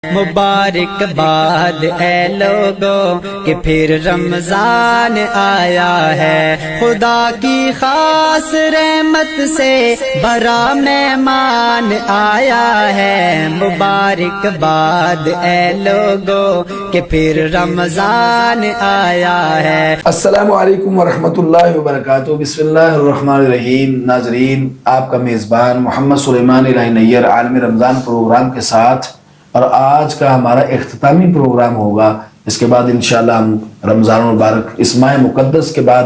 مبارک باد اے لوگوں کہ پھر رمضان آیا ہے، خدا کی خاص رحمت سے بڑا مہمان آیا ہے۔ مبارک باد اے لوگوں کہ پھر رمضان آیا ہے۔ السلام علیکم ورحمۃ اللہ وبرکاتہ۔ بسم اللہ الرحمن الرحیم۔ ناظرین، آپ کا میزبان محمد سلیمان الہی نیر عالم رمضان پروگرام کے ساتھ، اور آج کا ہمارا اختتامی پروگرام ہوگا۔ اس کے بعد انشاءاللہ ہم رمضان المبارک اس ماہ مقدس کے بعد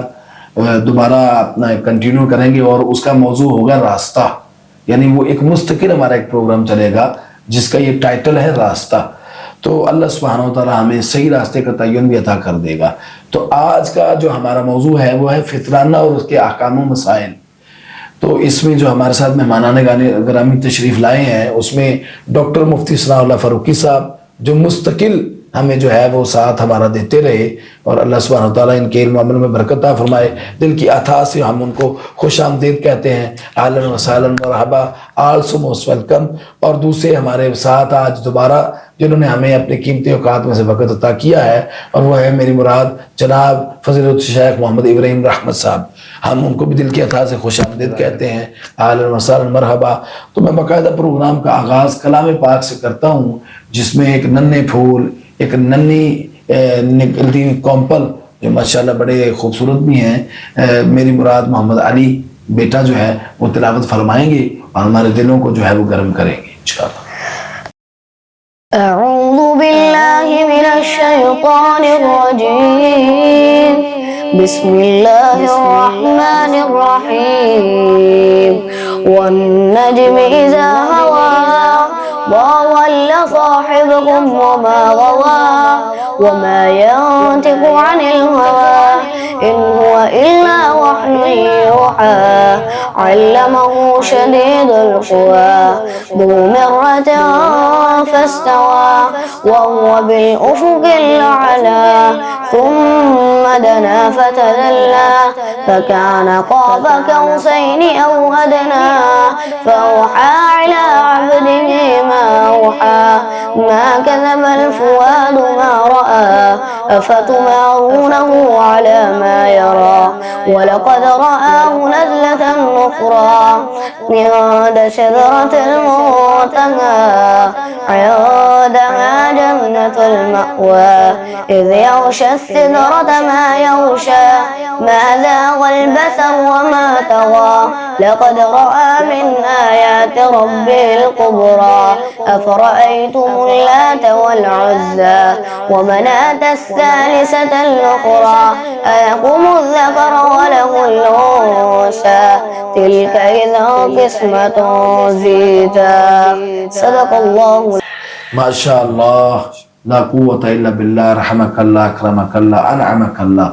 دوبارہ اپنا کنٹینیو کریں گے، اور اس کا موضوع ہوگا راستہ، یعنی وہ ایک مستقل ہمارا ایک پروگرام چلے گا جس کا یہ ٹائٹل ہے راستہ۔ تو اللہ سبحانہ و تعالیٰ ہمیں صحیح راستے کا تعین بھی عطا کر دے گا۔ تو آج کا جو ہمارا موضوع ہے وہ ہے فطرانہ اور اس کے احکام و مسائل۔ تو اس میں جو ہمارے ساتھ مہمانان گرامی تشریف لائے ہیں، اس میں ڈاکٹر مفتی ثناء اللہ فاروقی صاحب جو مستقل ہمیں جو ہے وہ ساتھ ہمارا دیتے رہے، اور اللہ سبحانہ وتعالیٰ ان کے علم و عمل میں برکت عطا فرمائے۔ دل کی عطا سے ہم ان کو خوش آمدید کہتے ہیں، اہلاً و سہلاً مرحبا، آلسو موسٹ ویلکم۔ اور دوسرے ہمارے ساتھ آج دوبارہ جنہوں نے ہمیں اپنے قیمتی اوقات میں سے وقت عطا کیا ہے، اور وہ ہے میری مراد جناب فضیلت الشیخ محمد ابراہیم رحمت صاحب۔ ہم ان کو بھی دل کی عطا سے خوش آمدید کہتے ہیں، اہلاً و سہلاً مرحبا۔ تو میں باقاعدہ پروگرام کا آغاز کلام پاک سے کرتا ہوں، جس میں ایک ننھے پھول، ایک ننھی نکلتی ہوئی کومپل جو ماشاءاللہ بڑے خوبصورت بھی ہیں، میری مراد محمد علی بیٹا جو ہے وہ تلاوت فرمائیں گے اور ہمارے دلوں کو جو ہے وہ گرم کریں گے انشاءاللہ۔ اعوذ باللہ من الشیطان الرجیم، بسم اللہ الرحمن الرحیم۔ والنجم اذا ہوا ما ضل صاحبكم وما غوى وما ينطق عن الهوى إن هو إلا وحي يوحى علمه شديد القوى ذو مرة فاستوى وهو بالأفق الأعلى ثم دنا فتدلى فكان قاب قوسين أو أدنى فأوحى إلى عبده ما أوحى ما كذب الفؤاد ما رأى أفتمارونه على ما يرى ولقد رآه نزلة أخرى عند سدرة المنتهى عندها جنة المأوى إذ يغشى السدرة ما يغشى ما زاغ البصر وما طغى لقد رأى من آيات ربه الكبرى أفرأيتم اللات والعزى ومناة الثالثة الأخرى ألكم الذكر وله الأنثى تلك إذا قسمة ضيزى صدق الله۔ ماشاء اللہ، لا قوت الا باللہ، رحمک اللہ، اکرمک اللہ، انعمک اللہ۔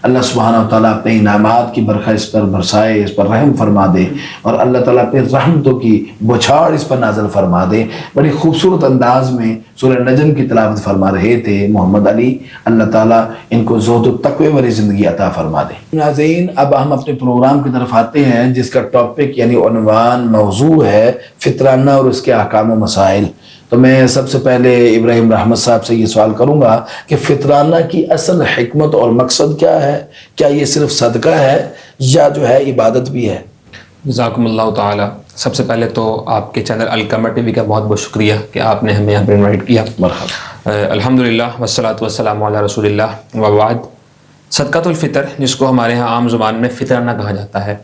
اللہ سبحانہ وتعالیٰ اپنے انعامات کی برکھا اس پر برسائے، اس پر رحم فرما دے، اور اللہ تعالیٰ اپنے رحمتوں کی بچھاڑ اس پر نازل فرما دے۔ بڑی خوبصورت انداز میں سورہ نجم کی تلاوت فرما رہے تھے محمد علی، اللہ تعالیٰ ان کو زہد و تقوی والی زندگی عطا فرما دے۔ ناظرین، اب ہم اپنے پروگرام کی طرف آتے ہیں، جس کا ٹاپک یعنی عنوان موضوع ہے فطرانہ اور اس کے احکام و مسائل۔ تو میں سب سے پہلے ابراہیم رحمت صاحب سے یہ سوال کروں گا کہ فطرانہ کی اصل حکمت اور مقصد کیا ہے؟ کیا یہ صرف صدقہ ہے یا جو ہے عبادت بھی ہے؟ جزاکم اللہ تعالی۔ سب سے پہلے تو آپ کے چینل القمر ٹی وی کا بہت بہت شکریہ کہ آپ نے ہمیں یہاں پر انوائٹ کیا۔ مرحبا۔ الحمدللہ والصلاۃ والسلام علی رسول اللہ وبعد۔ صدقۃ الفطر، جس کو ہمارے ہاں عام زبان میں فطرانہ کہا جاتا ہے،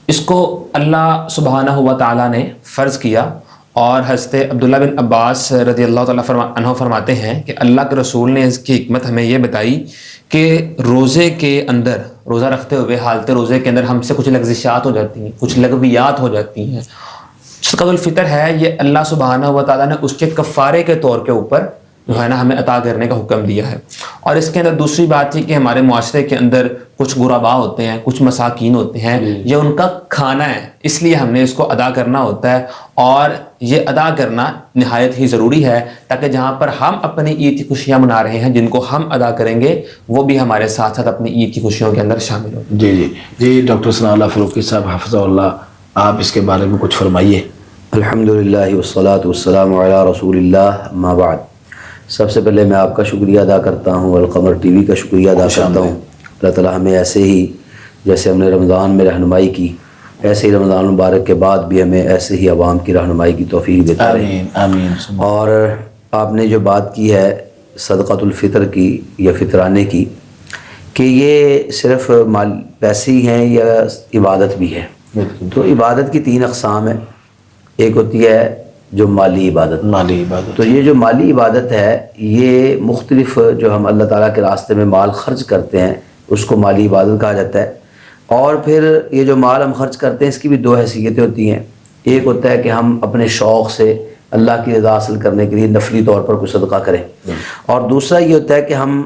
اس کو اللہ سبحانہ و تعالیٰ نے فرض کیا، اور حضرت عبداللہ بن عباس رضی اللہ تعالیٰ عنہ فرماتے ہیں کہ اللہ کے رسول نے اس کی حکمت ہمیں یہ بتائی کہ روزے کے اندر، روزہ رکھتے ہوئے حالت روزے کے اندر ہم سے کچھ لغزشات ہو جاتی ہیں، کچھ لغویات ہو جاتی ہیں۔ صدقۃ الفطر ہے یہ اللہ سبحانہ و تعالیٰ نے اس کے کفارے کے طور کے اوپر جو ہے نا ہمیں عطا کرنے کا حکم دیا ہے۔ اور اس کے اندر دوسری بات یہ کہ ہمارے معاشرے کے اندر کچھ غربا ہوتے ہیں، کچھ مساکین ہوتے ہیں، یہ ان کا کھانا ہے، اس لیے ہم نے اس کو ادا کرنا ہوتا ہے، اور یہ ادا کرنا نہایت ہی ضروری ہے، تاکہ جہاں پر ہم اپنی عید کی خوشیاں منا رہے ہیں، جن کو ہم ادا کریں گے وہ بھی ہمارے ساتھ ساتھ اپنی عید کی خوشیوں کے اندر شامل ہوں۔ جی ڈاکٹر ثناء اللہ فاروقی صاحب حفظہ اللہ، آپ اس کے بارے میں کچھ فرمائیے۔ الحمدللہ والصلاة والسلام علی رسول اللہ، اما بعد۔ سب سے پہلے میں آپ کا شکریہ ادا کرتا ہوں، القمر ٹی وی کا شکریہ ادا کرتا ہوں۔ اللہ تعالیٰ ہمیں ایسے ہی جیسے ہم نے رمضان میں رہنمائی کی، ایسے ہی رمضان مبارک کے بعد بھی ہمیں ایسے ہی عوام کی رہنمائی کی توفیق دیتا رہے۔ آمین آمین۔ اور آپ نے جو بات کی ہے صدقۃ الفطر کی یا فطرانے کی، کہ یہ صرف مال پیسے ہی ہیں یا عبادت بھی ہے؟ تو عبادت کی 3 اقسام ہیں۔ ایک ہوتی ہے جو مالی عبادت، مالی عبادت، تو یہ جو مالی عبادت ہے یہ مختلف جو ہم اللہ تعالیٰ کے راستے میں مال خرچ کرتے ہیں اس کو مالی عبادت کہا جاتا ہے۔ اور پھر یہ جو مال ہم خرچ کرتے ہیں اس کی بھی 2 حیثیتیں ہوتی ہیں۔ ایک ہوتا ہے کہ ہم اپنے شوق سے اللہ کی رضا حاصل کرنے کے لیے نفلی طور پر کوئی صدقہ کریں، اور دوسرا یہ ہوتا ہے کہ ہم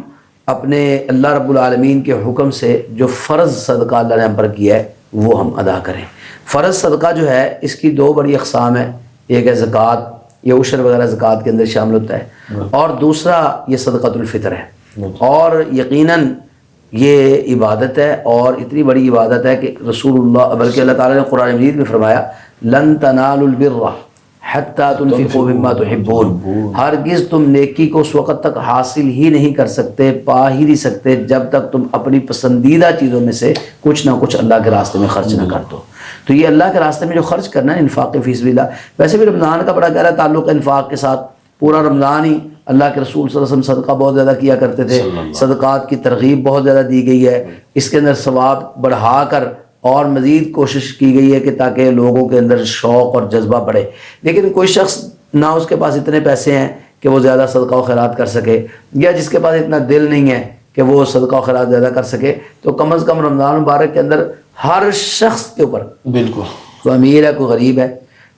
اپنے اللہ رب العالمین کے حکم سے جو فرض صدقہ اللہ نے ہم پر کیا ہے وہ ہم ادا کریں۔ فرض صدقہ جو ہے اس کی 2 بڑی اقسام ہیں، ایک ہے زکوٰۃ، یہ عشر وغیرہ زکوٰۃ کے اندر شامل ہوتا ہے، اور دوسرا یہ صدقۃ الفطر ہے۔ اور یقیناً یہ عبادت ہے، اور اتنی بڑی عبادت ہے کہ رسول اللہ بلکہ اللہ تعالیٰ نے قرآن مجید میں فرمایا لن تنالوا البر حتیٰ تنفقوا مما تحبون، ہرگز تم نیکی کو اس وقت تک حاصل ہی نہیں کر سکتے، پا ہی نہیں سکتے جب تک تم اپنی پسندیدہ چیزوں میں سے کچھ نہ کچھ اللہ کے راستے میں خرچ نہ کر دو۔ تو یہ اللہ کے راستے میں جو خرچ کرنا ہے انفاق فی سبیل اللہ، ویسے بھی رمضان کا بڑا گہرا تعلق ہے انفاق کے ساتھ۔ پورا رمضان ہی اللہ کے رسول صلی اللہ علیہ وسلم صدقہ بہت زیادہ کیا کرتے تھے، صدقات کی ترغیب بہت زیادہ دی گئی ہے، اس کے اندر ثواب بڑھا کر اور مزید کوشش کی گئی ہے کہ تاکہ لوگوں کے اندر شوق اور جذبہ بڑھے۔ لیکن کوئی شخص نہ اس کے پاس اتنے پیسے ہیں کہ وہ زیادہ صدقہ و خیرات کر سکے، یا جس کے پاس اتنا دل نہیں ہے کہ وہ صدقہ و خیرات زیادہ کر سکے، تو کم از کم رمضان مبارک کے اندر ہر شخص کے اوپر، بالکل، کوئی امیر ہے کوئی غریب ہے،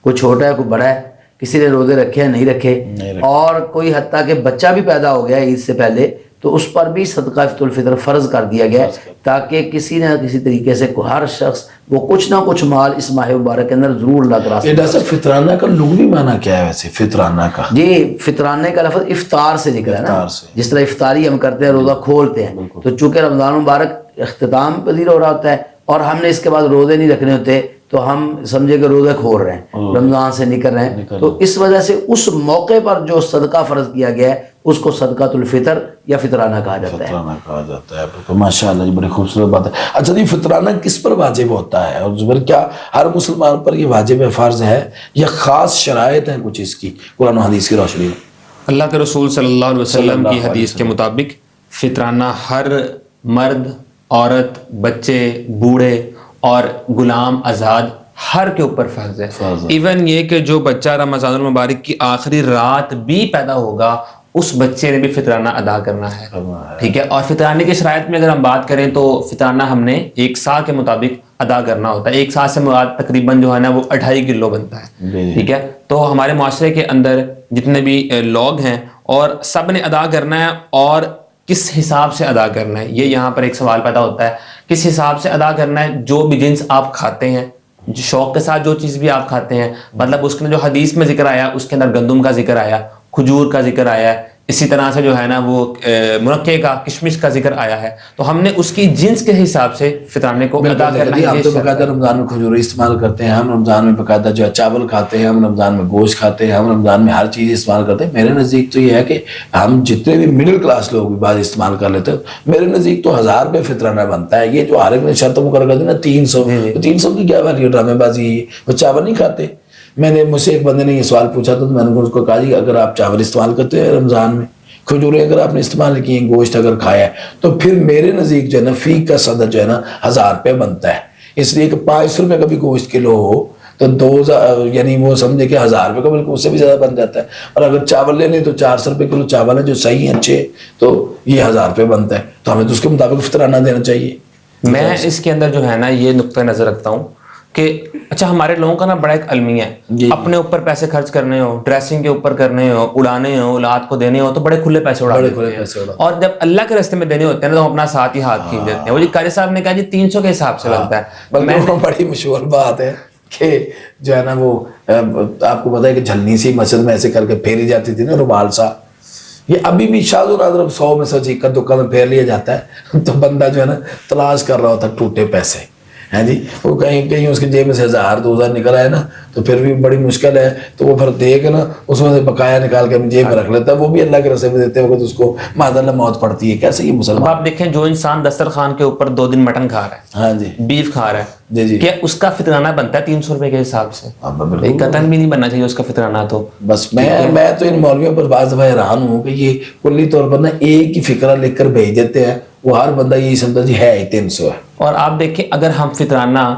کوئی چھوٹا ہے کوئی بڑا ہے، کسی نے روزے رکھے ہیں نہیں رکھے، اور کوئی حتیٰ کہ بچہ بھی پیدا ہو گیا ہے عید سے پہلے، تو اس پر بھی صدقہ الفطر فرض کر دیا گیا ہے، تاکہ کسی نہ کسی طریقے سے ہر شخص وہ کچھ نہ کچھ مال اس ماہ مبارک کے اندر ضرور اللہ کے راستے میں۔ ڈاکٹر صاحب فطرانہ کا لغوی معنی کیا ہے ویسے فطرانہ کا؟ جی، فطرانے کا لفظ افطار سے نکلا ہے نا، افطار سے۔ جس طرح افطاری ہم کرتے ہیں روزہ کھولتے ہیں، تو چونکہ رمضان مبارک اختتام پذیر ہو رہا ہوتا ہے اور ہم نے اس کے بعد روزے نہیں رکھنے ہوتے، تو ہم سمجھے کہ روزے کھول رہے ہیں، رمضان سے نکل رہے ہیں، تو اس وجہ سے اس موقع پر جو صدقہ فرض کیا گیا ہے اس کو صدقۃ الفطر یا فطرانہ کہا جاتا ہے۔ فطرانہ کہا جاتا ہے، بالکل، ماشاء اللہ جی، بڑی خوبصورت بات ہے۔ اچھا جی، فطرانہ کس پر واجب ہوتا ہے، اور زبر کیا ہر مسلمان پر یہ واجب فرض ہے یا خاص شرائط ہیں کچھ اس کی قرآن و حدیث کی روشنی میں؟ اللہ کے رسول صلی اللہ علیہ وسلم کی حدیث کے مطابق فطرانہ ہر مرد، عورت، بچے، بوڑھے اور غلام آزاد ہر کے اوپر فرض ہے۔ ایون یہ کہ جو بچہ رمضان المبارک کی آخری رات بھی پیدا ہوگا اس بچے نے بھی فطرانہ ادا کرنا ہے، ٹھیک ہے۔ اور فطرانے کی شرائط میں اگر ہم بات کریں تو فطرانہ ہم نے 1 سا کے مطابق ادا کرنا ہوتا ہے۔ 1 سا سے مراد تقریباً جو ہے نا وہ 2.5 کلو بنتا ہے، ٹھیک ہے۔ تو ہمارے معاشرے کے اندر جتنے بھی لوگ ہیں اور سب نے ادا کرنا ہے، اور کس حساب سے ادا کرنا ہے، یہ یہاں پر ایک سوال پیدا ہوتا ہے۔ کس حساب سے ادا کرنا ہے؟ جو بھی جنس آپ کھاتے ہیں، جو شوق کے ساتھ جو چیز بھی آپ کھاتے ہیں، مطلب اس کے جو حدیث میں ذکر آیا اس کے اندر گندم کا ذکر آیا، کھجور کا ذکر آیا ہے، اسی طرح سے جو ہے نا وہ مرکے کا، کشمش کا ذکر آیا ہے، تو ہم نے اس کی جنس کے حساب سے فطرانے کو ادا کرنا ہے۔ ہم تو باقاعدہ رمضان میں کھجور استعمال کرتے ہیں، ہم رمضان میں باقاعدہ جو ہے چاول کھاتے ہیں، ہم رمضان میں گوشت کھاتے ہیں، ہم رمضان میں ہر چیز استعمال کرتے ہیں۔ میرے نزدیک تو یہ ہے کہ ہم جتنے بھی مڈل کلاس لوگ بھی بعض استعمال کر لیتے ہیں، میرے نزدیک تو 1000 روپے فطرانہ بنتا ہے۔ یہ جو ہر ایک نے شرط مقرر کر دی نا 300 کی کیا ویلیو، ڈرامے بازی، وہ چاول نہیں کھاتے۔ میں نے مجھ سے ایک بندے نے یہ سوال پوچھا تھا، تو میں نے اس کو کہا جی اگر آپ چاول استعمال کرتے ہیں رمضان میں، کھجوریں اگر آپ نے استعمال کی ہیں، گوشت اگر کھایا ہے، تو پھر میرے نزدیک جو ہے نا فی کا صدر جو ہے نا 1000 روپے بنتا ہے۔ اس لیے کہ 500 روپے کا بھی گوشت کلو ہو تو 2000 یعنی وہ سمجھے کہ 1000 روپے کا بلکہ اس سے بھی زیادہ بن جاتا ہے۔ اور اگر چاول لے لیں تو 400 روپے کلو چاول ہے جو صحیح ہیں اچھے، تو یہ 1000 روپے بنتا ہے، تو ہمیں تو اس کے مطابق فطرانہ دینا چاہیے۔ میں اس کے اندر جو ہے نا یہ نقطہ نظر رکھتا ہوں کہ اچھا ہمارے لوگوں کا نا بڑا ایک المیہ ہے، اپنے اوپر پیسے خرچ کرنے ہو، ڈریسنگ کے اوپر کرنے ہو، اڑانے ہو، اولاد کو دینے ہو، تو بڑے کھلے پیسے اڑا دیتے ہیں، اور جب اللہ کے راستے میں دینے ہوتے ہیں نا تو ہم اپنا ساتھ ہی ہاتھ کھینچ دیتے ہیں۔ وہ جی قاری صاحب نے کہا جی 300 کے حساب سے بنتا ہے۔ بلکہ وہ بڑی مشہور بات ہے کہ جو ہے نا وہ آپ کو پتا ہے کہ جھلنی سی مسجد میں ایسے کر کے پھیری جاتی تھی نا رومال سا، یہ ابھی بھی شاذ و نادر 100 میں سے اکا دکا میں پھیر لیا جاتا ہے، تو بندہ جو ہے نا تلاش کر رہا ہوتا ٹوٹے پیسے، ہیں جی، وہ کہیں کہیں اس کی جیب میں سے 1000 2000 نکل آئے نا، تو پھر بھی بڑی مشکل ہے. تو وہ پھر دے کے نا اس میں سے بقایا نکال کے جیب میں رکھ لیتا ہے, وہ بھی اللہ کے رستے میں دیتے وقت اس کو معذاللہ موت پڑتی ہے. کیسے یہ مسلمان. آپ دیکھیں جو انسان دسترخوان کے اوپر 2 دن مٹن کھا رہا ہے, ہاں جی بیف کھا رہا ہے, جی جی, کیا اس کا فطرانہ بنتا ہے 300 روپے کے حساب سے؟ ایک قطن بھی نہیں بننا چاہیے اس کا فطرانہ. تو بس میں تو ان مولویوں پر بعض دفعہ حیران ہوں کہ یہ کلی طور پر نا ایک ہی فقرہ لکھ کر بھیج دیتے ہیں, وہ ہر بندہ یہی سمجھتا جی ہے 300 ہے. اور آپ دیکھیں اگر ہم فطرانہ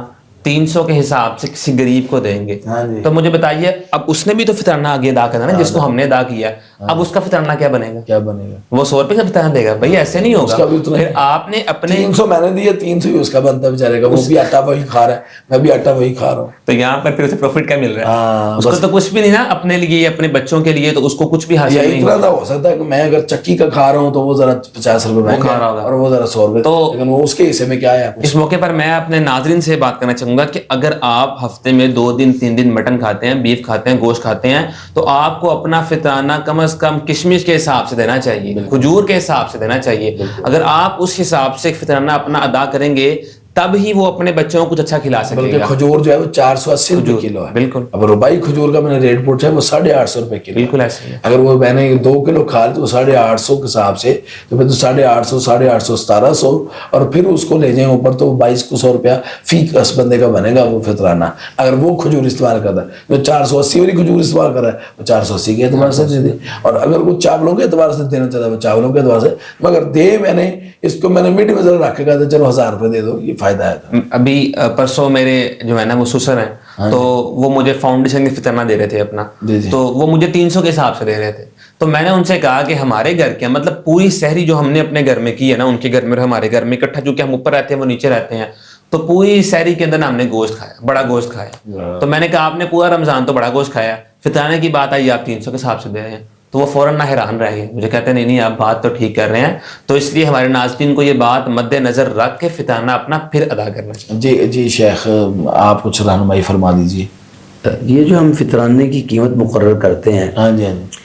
300 کے حساب سے کسی غریب کو دیں گے تو مجھے بتائیے اب اس نے بھی تو فطرانہ آگے ادا کرنا نا, جس کو ہم نے ادا کیا, اب اس کا فطرانہ کیا بنے گا؟ کیا بنے گا؟ وہ 100 روپے کا فطرانہ دے گا بھائی, ایسے نہیں ہوگا. پھر آپ نے اپنے 300 میں نے دیا, 300 ہی اس کا بنتا بیچارے کا, وہ بھی آٹا وہی کھا رہا ہے, میں بھی آٹا وہی کھا رہا ہوں. تو یہاں پر پھر اسے پروفٹ کیا مل رہا ہے؟ اس کو تو کچھ بھی نہیں نا اپنے لیے, اپنے بچوں کے لیے تو اس کو کچھ بھی حاصل نہیں. اتنا ہو سکتا ہے کہ میں اگر چکی کا کھا رہا ہوں تو وہ ذرا 50 روپے مہنگا کھا رہا ہوگا اور وہ ذرا 100 روپے, تو لیکن وہ اس کے حصے میں کیا ہے. اس موقع پر میں اپنے ناظرین سے بات کرنا چاہوں گا کہ اگر آپ ہفتے میں 2 دن 3 دن مٹن کھاتے ہیں, بیف کھاتے ہیں, گوشت کھاتے ہیں, تو آپ کو اپنا فطرانہ کم از کم کشمش کے حساب سے دینا چاہیے, کھجور کے حساب سے دینا چاہیے. اگر آپ اس حساب سے فطرانہ اپنا ادا کریں گے تب ہی وہ اپنے بچوں کو کچھ اچھا کھلا سکے گا. بلکہ کھجور جو ہے وہ 480 روپے کلو ہے. بالکل. اب ربائی کھجور کا میں نے ریٹ پوچھا ہے وہ 850 روپے کلو. بالکل ایسے ہی. اگر وہ میں نے 2 کلو کھا لی تو 850 کے حساب سے تو پھر تو 850 850 1700, اور پھر اس کو لے جائیں اوپر تو 2200 روپیہ فی اس بندے کا بنے گا وہ فطرانہ. اگر وہ کھجور استعمال کرتا ہے جو 480 والی کھجور استعمال کر رہا ہے وہ 480 کے اعتبار سے دے دے, اور اگر وہ چاولوں کے اعتبار سے دینا چاہتا ہے وہ چاولوں کے اعتبار سے, مگر دے میں نے اس کو میں نے میٹھی میں ذرا رکھ کے کہا تھا چلو 1000 روپے دے دو, یہ فائدہ ہے. ابھی پرسوں میرے جو ہے نا وہ سسر ہیں, تو وہ مجھے فاؤنڈیشن کا فطرانہ دے رہے تھے اپنا, تو وہ مجھے 300 کے حساب سے دے رہے تھے. تو میں نے ان سے کہا کہ ہمارے گھر کے مطلب پوری سحری جو ہم نے اپنے گھر میں کی ہے نا, ان کے گھر میں اور ہمارے گھر میں اکٹھا, چونکہ ہم اوپر رہتے ہیں وہ نیچے رہتے ہیں, تو پوری سحری کے اندر نا ہم نے گوشت کھایا, بڑا گوشت کھایا. تو میں نے کہا آپ نے پورا رمضان تو بڑا گوشت کھایا, فطرانے کی بات آئی آپ 300 کے حساب سے دے رہے ہیں. تو وہ فوراً نہ حیران رہ گئے, مجھے کہتے ہیں نہیں آپ بات تو ٹھیک کر رہے ہیں. تو اس لیے ہمارے ناظرین کو یہ بات مد نظر رکھ کے فطرانہ اپنا پھر ادا کرنا چاہیے. جی جی شیخ آپ کچھ رہنمائی فرما دیجیے. یہ جو ہم فطرانے کی قیمت مقرر کرتے ہیں, ہاں جی ہاں جی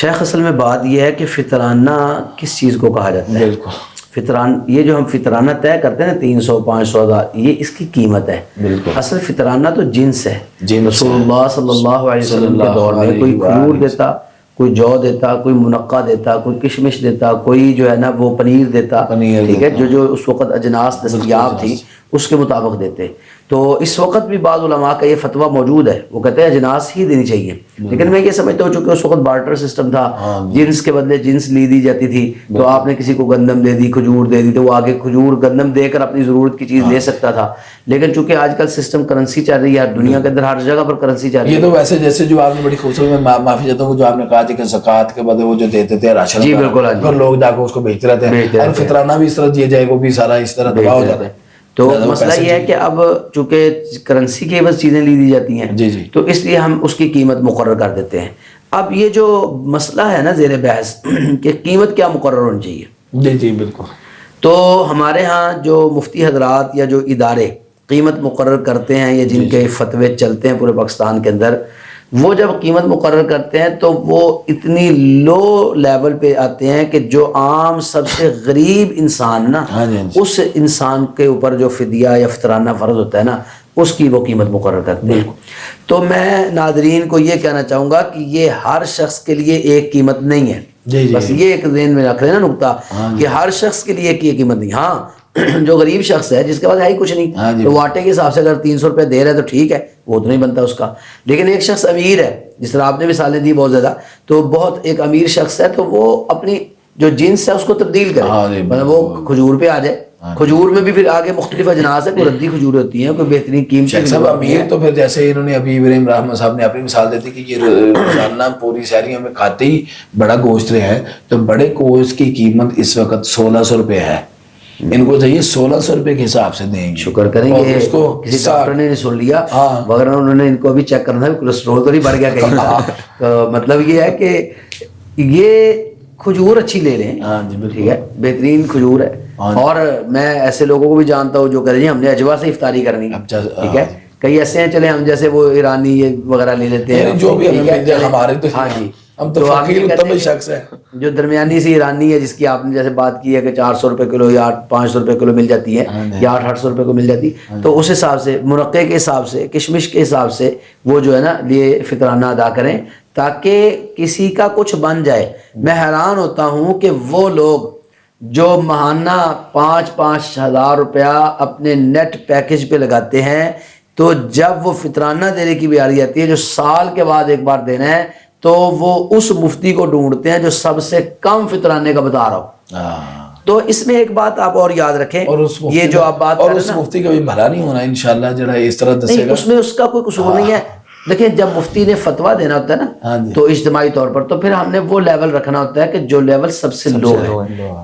شیخ اصل میں بات یہ ہے کہ فطرانہ کس چیز کو کہا جاتا ہے. بالکل. یہ جو ہم فطرانہ طے کرتے ہیں نا 300 500 یہ اس کی قیمت ہے. بالکل. اصل فطرانہ تو جنس ہے. رسول اللہ صلی اللہ علیہ وسلم کے دور میں کوئی کھجور دیتا, کوئی جو دیتا, کوئی منقع دیتا, کوئی کشمش دیتا, کوئی جو ہے نا وہ پنیر دیتا, ٹھیک ہے, جو اس وقت اجناس دستیاب تھی اس کے مطابق دیتے. تو اس وقت بھی بعض علماء کا یہ فتویٰ موجود ہے, وہ کہتے ہیں اجناس ہی دینی چاہیے. لیکن میں یہ سمجھتا ہوں چونکہ اس وقت بارٹر سسٹم تھا, جنس کے بدلے جنس دی جاتی تھی, تو آپ نے کسی کو گندم دے دی, کھجور دے دی, تو وہ آگے کھجور گندم دے کر اپنی ضرورت کی چیز لے سکتا تھا. لیکن چونکہ آج کل سسٹم کرنسی چل رہی ہے دنیا کے اندر, ہر جگہ پر کرنسی چل رہی ہے. یہ تو ویسے جیسے جو آپ نے بڑی خوبصورت, میں معافی چاہتا ہوں جو آپ نے کہا کہ زکوٰۃ کے بدلے وہ جو دیتے تھے راشن, جی بالکل, اور لوگ جا کے اس کو بیچتے رہتے ہیں, اور فطرانہ بھی اس طرح دیا جائے وہ بھی سارا اس طرح تباہ ہو جاتا ہے. تو مسئلہ یہ ہے کہ اب چونکہ کرنسی کے عوض چیزیں لی دی جاتی ہیں, تو اس لیے ہم اس کی قیمت مقرر کر دیتے ہیں. اب یہ جو مسئلہ ہے نا زیر بحث کہ قیمت کیا مقرر ہونی چاہیے. جی جی بالکل. تو ہمارے ہاں جو مفتی حضرات یا جو ادارے قیمت مقرر کرتے ہیں یا جن کے فتوے چلتے ہیں پورے پاکستان کے اندر, وہ جب قیمت مقرر کرتے ہیں تو وہ اتنی لو لیول پہ آتے ہیں کہ جو عام سب سے غریب انسان نا, اس انسان کے اوپر جو فدیہ یا فطرانہ فرض ہوتا ہے نا, اس کی وہ قیمت مقرر کرتے ہیں. تو میں ناظرین کو یہ کہنا چاہوں گا کہ یہ ہر شخص کے لیے ایک قیمت نہیں ہے. بس یہ ایک ذہن میں رکھ لینا نقطہ کہ ہر شخص کے لیے ایک یہ قیمت نہیں. ہاں جو غریب شخص ہے جس کے پاس ہے ہی کچھ نہیں, تو آٹے کے حساب سے اگر 300 روپے دے رہا ہے تو ٹھیک ہے, وہ اتنا ہی بنتا ہے اس کا. لیکن ایک شخص امیر ہے, جس طرح آپ نے مثالیں دی بہت زیادہ, تو بہت ایک امیر شخص ہے تو وہ اپنی جو جنس ہے اس کو تبدیل کرے, مطلب وہ کھجور پہ آ جائے. کھجور میں بھی پھر آگے مختلف اجناس ہے, کوئی ردی کھجور ہوتی ہیں, کوئی بہترین قیمتی صاحب امیر. تو پھر جیسے انہوں نے ابھی ابراہیم رحمت صاحب نے اپنی مثال دیتی کہ یہ روزانہ پوری سحریوں میں کھاتے ہی بڑا گوشت رہے ہیں, تو بڑے گوشت کی قیمت اس وقت 1600 روپے ہے. ان کو چاہیے 1600 روپے کے حساب سے دیں گے. شکر کریں گے اس کو کسی ڈاکٹر نے سن لیا, مگر انہوں نے ان کو ابھی چیک کرنا ہے کولیسٹرول تو نہیں بڑھ گیا کہیں. مطلب یہ ہے کہ یہ کھجور اچھی لے لیں, ٹھیک ہے, بہترین کھجور ہے. اور میں ایسے لوگوں کو بھی جانتا ہوں جو کہہ رہے ہیں ہم نے اجوا سے افطاری کرنی, ٹھیک ہے. کئی ایسے ہیں چلے ہم جیسے وہ ایرانی یہ وغیرہ لے لیتے ہیں, جو بھی ہمارے تو. ہاں جی, ہم تو فقیر الطبع شخص ہے. جو درمیانی سی ایرانی ہے جس کی آپ نے جیسے بات کی ہے کہ 400 روپے کلو یا 500 روپے کلو مل جاتی ہے یا 800 روپے کو مل جاتی، تو اس حساب سے مرقے کے حساب سے کشمش کے حساب سے وہ جو ہے نا یہ فطرانہ ادا کریں تاکہ کسی کا کچھ بن جائے. میں حیران ہوتا ہوں کہ وہ لوگ جو ماہانہ 5-5 ہزار روپیہ اپنے نیٹ پیکج پہ لگاتے ہیں، تو جب وہ فطرانہ دینے کی بیاری آتی ہے جو سال کے بعد ایک بار دینا ہے، تو وہ اس مفتی کو ڈھونڈتے ہیں جو سب سے کم فطرانے کا بتا رہا ہو. تو اس میں ایک بات آپ اور یاد رکھیں، یہ جو آپ بات اور اس مفتی کا بھی بھلا نہیں ہونا انشاءاللہ جڑا اس طرح دسے گا. اس میں اس کا کوئی قصور نہیں ہے. دیکھیں جب مفتی نے فتویٰ دینا ہوتا ہے نا تو اجتماعی طور پر، تو پھر ہم نے وہ لیول رکھنا ہوتا ہے کہ جو لیول سب سے لو ہے.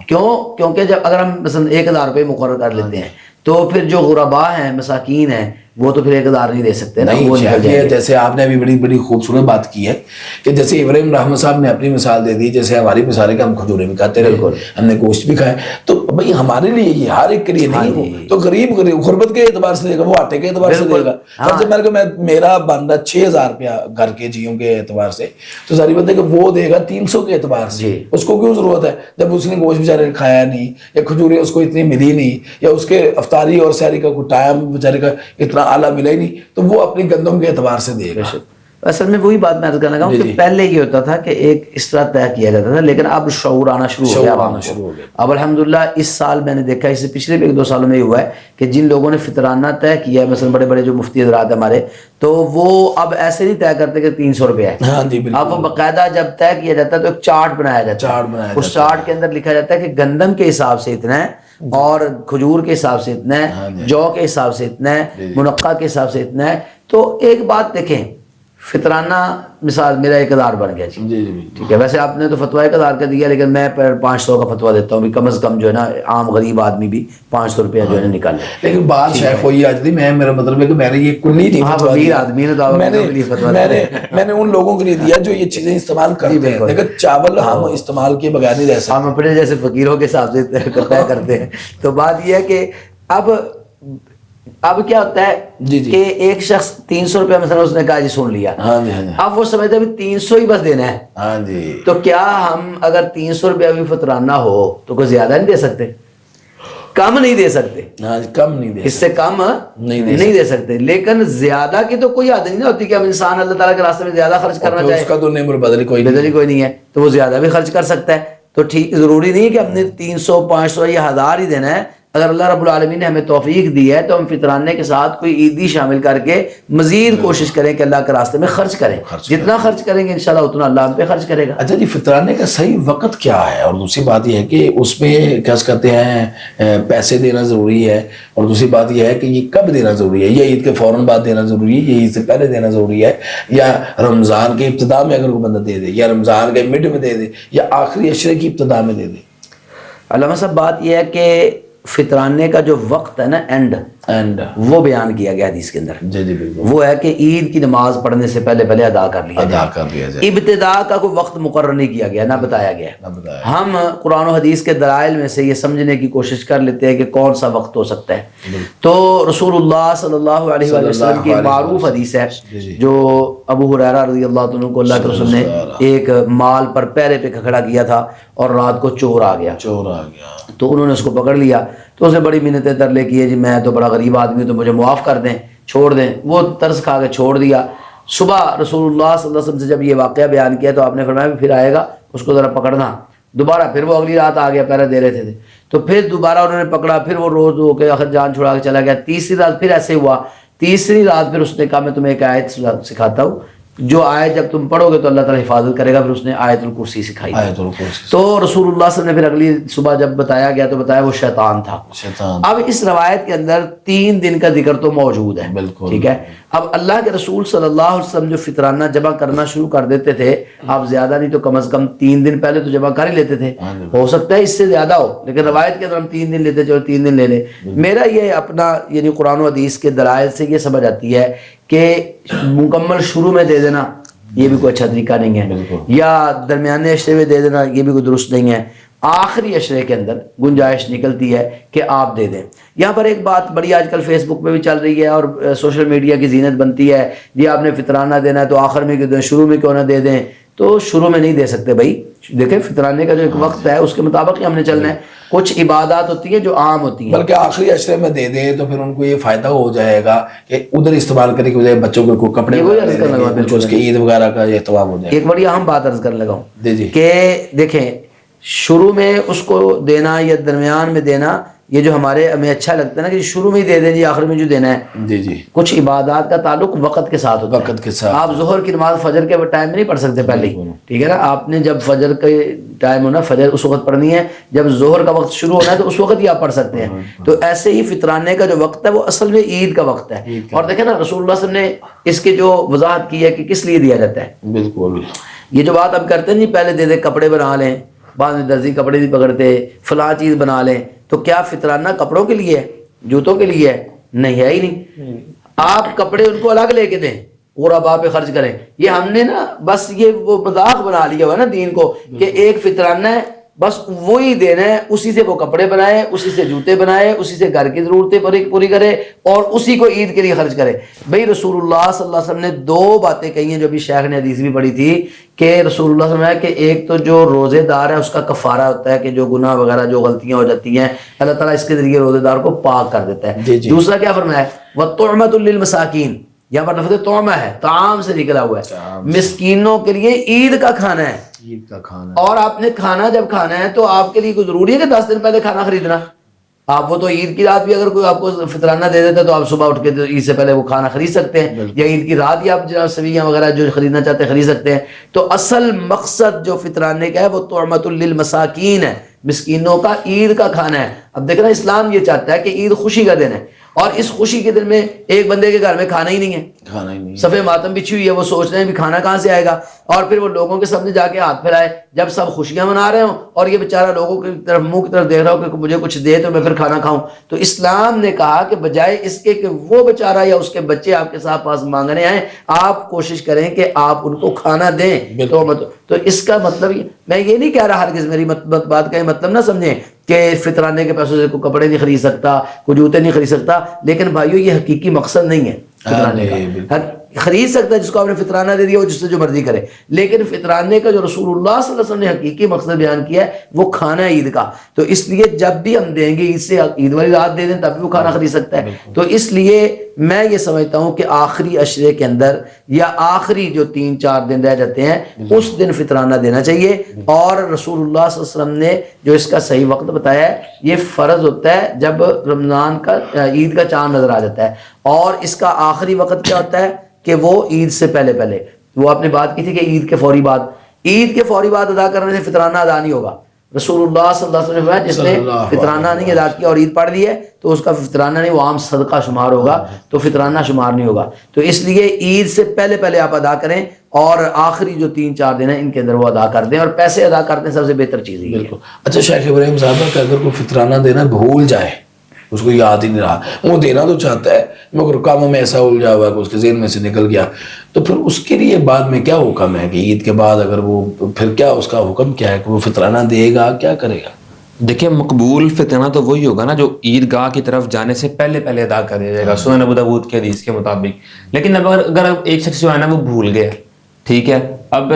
کیونکہ جب اگر ہم مثلا 1000 روپے مقرر کر لیتے ہیں تو پھر جو غرباء ہیں مساکین ہیں وہ تو پھر 1000 نہیں دے سکتے نا. وہ جیسے آپ نے ابھی بڑی بڑی خوبصورت بات کی ہے کہ جیسے ابراہیم رحمت صاحب نے اپنی مثال دے دی، جیسے ہماری مثال ہے کہ ہم کھجورے بھی کھاتے رہے، ہم نے گوشت بھی کھائے، تو بھائی ہمارے لیے یہ ہر ایک کے لیے نہیں. تو غریب غربت کے اعتبار سے دے گا، وہ آٹے کے اعتبار سے دے گا. میرا بن رہا 6000 روپیہ گھر کے جیوں کے اعتبار سے، تو ظاہر بات ہے کہ وہ دے گا 300 کے اعتبار سے. اس کو کیوں ضرورت ہے جب اس نے گوشت بیچارے کھایا نہیں، یا کھجورے اس کو اتنی ملی نہیں، یا اس کے افطاری اور سحری کا کوئی ٹائم بیچارے کا اتنا اعلیٰ ملا ہی نہیں، تو وہ اپنی گندم کے اعتبار سے دے گا. اصل میں وہی بات میں عرض کرنا چاہوں کہ پہلے یہ ہوتا تھا کہ ایک اس طرح طے کیا جاتا تھا، لیکن اب شعور آنا شروع ہو گیا. اب الحمدللہ اس سال میں نے دیکھا، اس سے پچھلے بھی 1-2 سالوں میں یہ ہوا ہے کہ جن لوگوں نے فطرانہ طے کیا ہے، مثلا بڑے بڑے جو مفتی حضرات ہمارے، تو وہ اب ایسے نہیں طے کرتے کہ 300 روپے ہے. اب وہ باقاعدہ جب طے کیا جاتا ہے تو ایک چارٹ بنایا جاتا ہے. اس چارٹ کے اندر لکھا جاتا ہے کہ گندم کے حساب سے اتنا ہے، اور کھجور کے حساب سے اتنا ہے، جو کے حساب سے اتنا ہے، منقع کے حساب سے اتنا ہے. تو ایک بات دیکھیں، فطرانہ مثال میرا 1000 بن گیا جی، ٹھیک ہے. ویسے آپ نے تو فتویٰ 1000 کا دیا، لیکن میں 500 کا فتویٰ دیتا ہوں بھی کم از کم جو ہے نا عام غریب آدمی بھی 500 روپیہ جو ہے نا نکال لے. لیکن بات شیخ ہوئی آج دی، میرا مطلب ہے کہ میں نے یہ کلی نہیں فتویٰ دیا، میں نے ان لوگوں کے لیے دیا جو یہ چیزیں استعمال کرتے ہیں. لیکن چاول ہم استعمال کیے بغیر نہیں رہ سکتے، ہم اپنے جیسے فقیروں کے حساب سے طے کرتے ہیں. تو بات یہ ہے کہ اب کیا ہوتا ہے کہ ایک شخص 300 روپے مثلا اس نے کہا جی سن لیا، اب وہ سمجھتا ہے 300 ہی بس دینا ہے. تو کیا ہم اگر 300 روپیہ بھی فطرانہ ہو تو کوئی زیادہ نہیں دے سکتے؟ کم نہیں دے سکتے، اس سے کم نہیں دے سکتے. لیکن زیادہ کی تو کوئی عادت نہیں ہوتی کہ اب انسان اللہ تعالیٰ کے راستے میں زیادہ خرچ کرنا چاہے، اس کا تو بدلی کوئی نہیں ہے، تو وہ زیادہ بھی خرچ کر سکتا ہے. تو ٹھیک، ضروری نہیں کہ ہم نے 300 500 یا 1000 ہی دینا ہے. اگر اللہ رب العالمین نے ہمیں توفیق دی ہے تو ہم فطرانے کے ساتھ کوئی عیدی شامل کر کے مزید کوشش کریں کہ اللہ کے راستے میں خرچ کریں. جتنا خرچ کریں گے انشاءاللہ اتنا اللہ ہم پہ خرچ کرے گا. اچھا جی، فطرانے کا صحیح وقت کیا ہے؟ اور دوسری بات یہ ہے کہ اس میں کیا کہتے ہیں پیسے دینا ضروری ہے، اور دوسری بات یہ ہے کہ یہ کب دینا ضروری ہے؟ یا عید کے فوراً بعد دینا ضروری ہے، یا عید سے پہلے دینا ضروری ہے، یا رمضان کے ابتدا میں اگر کوئی بندہ دے دے، یا رمضان کے مڈ میں دے دے، یا آخری عشرے کی ابتدا میں دے دے؟ علامہ صاحب بات یہ ہے کہ فطرانے کا جو وقت ہے نا اینڈ وہ بیان کیا گیا حدیث کے اندر. جی بالکل. وہ ہے کہ عید کی نماز پڑھنے سے پہلے ادا کر لیا جائے. ابتدا کا کوئی وقت مقرر نہیں کیا گیا، نہ بتایا گیا. ہم قرآن و حدیث کے دلائل میں سے یہ سمجھنے کی کوشش کر لیتے ہیں کہ کون سا وقت ہو سکتا ہے. تو رسول اللہ صلی اللہ علیہ وسلم کی معروف حدیث ہے جو ابو ہریرہ رضی اللہ عنہ کو اللہ کے رسول نے ایک مال پر پیرے پہ کھڑا کیا تھا اور رات کو چور آ گیا تو انہوں نے اس کو پکڑ لیا. تو اسے بڑی منتیں ترلے کیے، جی میں تو بڑا غریب آدمی ہوں تو مجھے معاف کر دیں، چھوڑ دیں. وہ ترس کھا کے چھوڑ دیا. صبح رسول اللہ صلی اللہ علیہ وسلم سے جب یہ واقعہ بیان کیا تو آپ نے فرمایا پھر آئے گا اس کو ذرا پکڑنا. دوبارہ پھر وہ اگلی رات آ گیا، پہلے دے رہے تھے تو پھر دوبارہ انہوں نے پکڑا، پھر وہ روز ہو کے آخر جان چھڑا کے چلا گیا. تیسری رات پھر ایسے ہوا. تیسری رات پھر اس نے کہا میں تمہیں ایک آیت سکھاتا ہوں جو آیت جب تم پڑھو گے تو اللہ تعالیٰ حفاظت کرے گا. پھر اس نے آیت الکرسی سکھائی. تو رسول اللہ صلی اللہ علیہ وسلم نے پھر اگلی صبح جب بتایا گیا تو بتایا وہ شیطان تھا. اب اس روایت کے اندر 3 دن کا ذکر تو موجود ہے، ٹھیک ہے. اب اللہ کے رسول صلی اللہ علیہ وسلم جو فطرانہ جمع کرنا شروع کر دیتے تھے، اب زیادہ نہیں تو کم از کم 3 دن پہلے تو جمع کر ہی لیتے تھے. ہو سکتا ہے اس سے زیادہ ہو، لیکن روایت کے اندر ہم 3 دن لیتے، چلو 3 دن لے لیں. میرا یہ اپنا یعنی قرآن و حدیث کے دلائل سے یہ سمجھ آتی ہے کہ مکمل شروع میں دے دینا یہ بھی کوئی اچھا طریقہ نہیں ہے، یا درمیانے اشرے میں دے دینا یہ بھی کوئی درست نہیں ہے. آخری اشرے کے اندر گنجائش نکلتی ہے کہ آپ دے دیں. یہاں پر ایک بات بڑی آج کل فیس بک پہ بھی چل رہی ہے اور سوشل میڈیا کی زینت بنتی ہے، جی آپ نے فطرانہ دینا ہے تو آخر میں کیوں دیں، شروع میں کیوں نہ دے دیں. تو شروع میں نہیں دے سکتے بھائی. دیکھیں فطرانے کا جو ایک وقت ہے اس کے مطابق ہی ہم نے چلنا ہے. کچھ عبادات ہوتی ہیں جو عام ہوتی ہیں, بلکہ آخری عشرے میں دے دیں تو پھر ان کو یہ فائدہ ہو جائے گا کہ ادھر استعمال کرنے کی بجائے بچوں کو کپڑے کچھ اس کے عید وغیرہ کا اہتمام ہو جائے گا. ایک بڑی اہم بات عرض کرنے لگا ہوں جی کہ دیکھیں شروع میں اس کو دینا یا درمیان میں دینا, یہ جو ہمارے ہمیں اچھا لگتا ہے نا کہ شروع میں ہی دے دیں جی آخر میں جو دینا ہے. جی جی کچھ عبادات کا تعلق وقت کے ساتھ ہوتا ہے. وقت کے ساتھ آپ ظہر کی نماز فجر کے ٹائم میں نہیں پڑھ سکتے پہلے ہی, ٹھیک ہے نا. آپ نے جب فجر کے ٹائم ہونا فجر اس وقت پڑھنی ہے, جب ظہر کا وقت شروع ہونا ہے تو اس وقت ہی آپ پڑھ سکتے ہیں. تو ایسے ہی فطرانے کا جو وقت ہے وہ اصل میں عید کا وقت ہے. اور دیکھیں نا رسول اللہ صلی اللہ علیہ وسلم نے اس کی جو وضاحت کی ہے کہ کس لیے دیا جاتا ہے. بالکل. یہ جو بات اب کرتے ہیں نہیں پہلے دے دے کپڑے بنا لیں, بعد میں درزی کپڑے نہیں پکڑتے, فلاں چیز بنا لیں, تو کیا فطرانہ کپڑوں کے لیے ہے, جوتوں کے لیے ہے؟ نہیں ہے ہی نہیں. آپ کپڑے ان کو الگ لے کے دیں, غربا پہ خرچ کریں. یہ ہم نے نا بس یہ وہ مذاق بنا لیا ہوا ہے نا دین کو کہ ایک فطرانہ ہے بس وہی دینا ہے, اسی سے وہ کپڑے بنائے, اسی سے جوتے بنائے, اسی سے گھر کی ضرورتیں پوری کرے اور اسی کو عید کے لیے خرچ کرے. بھئی رسول اللہ صلی اللہ علیہ وسلم نے دو باتیں کہی ہیں جو بھی شیخ نے حدیث بھی پڑھی تھی کہ رسول اللہ صلی اللہ علیہ وسلم کہ ایک تو جو روزے دار ہے اس کا کفارہ ہوتا ہے کہ جو گناہ وغیرہ جو غلطیاں ہو جاتی ہیں اللہ تعالیٰ اس کے ذریعے روزے دار کو پاک کر دیتا ہے. دوسرا کیا فرمایا ہے, وَطُعْمَةٌ لِّلْمَسَاكِينَ, یہاں پر لفظ طعمہ ہے, طعام سے نکلا ہوا ہے, مسکینوں کے لیے عید کا کھانا ہے. عید کا کھانا. اور آپ نے کھانا جب کھانا ہے تو آپ کے لیے کوئی ضروری ہے کہ 10 دن پہلے کھانا خریدنا. آپ وہ تو عید کی رات بھی اگر کوئی آپ کو فطرانہ دے دیتا ہے تو آپ صبح اٹھ کے عید سے پہلے وہ کھانا خرید سکتے ہیں, یا عید کی رات ہی آپ جناب سویاں وغیرہ جو خریدنا چاہتے ہیں خرید سکتے ہیں. تو اصل مقصد جو فطرانے کا ہے وہ طعمۃ للمساکین ہے, مسکینوں کا عید کا کھانا ہے. اب دیکھنا اسلام یہ چاہتا ہے کہ عید خوشی کا دن ہے, اور اس خوشی کے دن میں ایک بندے کے گھر میں کھانا ہی نہیں ہے, کھانا ہی نہیں, صفے ماتم بچھی ہوئی ہے, وہ سوچ رہے ہیں بھی کھانا کہاں سے آئے گا, اور پھر وہ لوگوں کے سامنے جا کے ہاتھ پھیلائے جب سب خوشیاں منا رہے ہوں اور یہ بیچارہ لوگوں کی طرف منہ کی طرف دیکھ رہا ہو کہ مجھے کچھ دے تو میں پھر کھانا کھاؤں. تو اسلام نے کہا کہ بجائے اس کے کہ وہ بیچارہ یا اس کے بچے آپ کے ساتھ پاس مانگنے آئیں, آپ کوشش کریں کہ آپ ان کو کھانا دیں. تو اس کا مطلب میں یہ نہیں کہہ رہا ہرگز میری بات کا یہ مطلب نہ سمجھیں کہ فطرانے کے پیسوں سے کوئی کپڑے نہیں خرید سکتا, کوئی جوتے نہیں خرید سکتا, لیکن بھائیو یہ حقیقی مقصد نہیں ہے فطرانے کا. خرید سکتا ہے جس کو آپ نے فطرانہ دے دیا وہ جس سے جو مرضی کرے, لیکن فطرانے کا جو رسول اللہ صلی اللہ علیہ وسلم نے حقیقی مقصد بیان کیا ہے وہ کھانا ہے عید کا. تو اس لیے جب بھی ہم دیں گے عید سے عید والی رات دے دیں تب بھی وہ کھانا خرید سکتا ہے. تو اس لیے میں یہ سمجھتا ہوں کہ آخری عشرے کے اندر یا آخری جو 3-4 دن رہ جاتے ہیں اس دن فطرانہ دینا چاہیے. اور رسول اللہ صلی اللہ علیہ وسلم نے جو اس کا صحیح وقت بتایا ہے یہ فرض ہوتا ہے جب رمضان کا عید کا چاند نظر آ جاتا ہے, اور اس کا آخری وقت کیا ہوتا ہے کہ وہ عید سے پہلے پہلے. وہ آپ نے بات کی تھی کہ عید کے فوری بعد ادا کرنے سے فطرانہ ادا نہیں ہوگا. رسول اللہ صلی اللہ علیہ وسلم جس نے فطرانہ نہیں ادا کیا اور عید پڑھ لی ہے تو اس کا فطرانہ نہیں, وہ عام صدقہ شمار ہوگا, تو فطرانہ شمار نہیں ہوگا. تو اس لیے عید سے پہلے پہلے آپ ادا کریں اور آخری جو 3-4 دن ہیں ان کے اندر وہ ادا کر دیں, اور پیسے ادا کرتے ہیں سب سے بہتر چیز ہے. بالکل. اچھا شیخ ابراہیم صاحب کہ اگر کوئی فطرانہ دینا بھول جائے, اس کو یاد ہی نہیں رہا, وہ دینا تو چاہتا ہے مگر کاموں میں ایسا الجھا ہوا ہے کہ اس کے ذہن میں سے نکل گیا, تو پھر اس کے لیے بعد میں کیا حکم ہے کہ عید کے بعد اگر وہ پھر کیا اس کا حکم کیا ہے کہ وہ فطرانہ دے گا, کیا کرے گا؟ دیکھیں مقبول فطرانہ تو وہی ہوگا نا جو عید گاہ کی طرف جانے سے پہلے پہلے ادا کر دیا جائے گا سنن ابو داؤد کے حدیث کے مطابق. لیکن اگر ایک شخص جو ہے نا وہ بھول گیا, ٹھیک ہے, اب